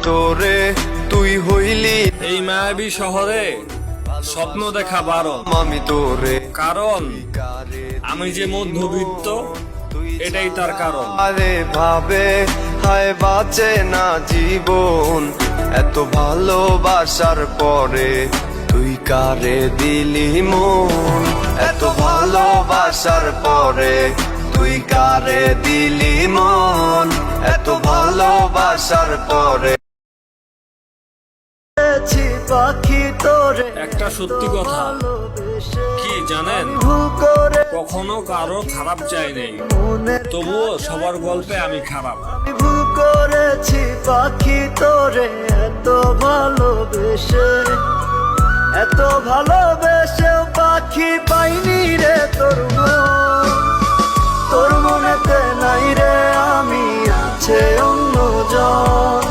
তোরে, তুই হইলি এই মায়াবী শহরে স্বপ্ন দেখা বারণ, আমি তোরে। কারণ আমি যে মধ্যবিত্ত এটাই তার কারণ। আরে ভাবে হায় বাঁচে না জীবন, এত ভালোবাসার পরে তুই কারে দিলি মন, এত ভালোবাসার পরে তুই কারে দিলি মন, এত ভালোবাসার পরে। পাখি তোরে একটা সত্যি কথা কি জানেন, কখনো কারো খারাপ চাই নেই, তবুও সবার গল্পে আমি খারাপ। ভুল করেছি পাখি তোরে, এত ভালোবেসে, এত ভালোবেসেও পাখি পাইনি রে তোর মন। তোর মনেতে নাই রে আমি, আছে অন্যজন।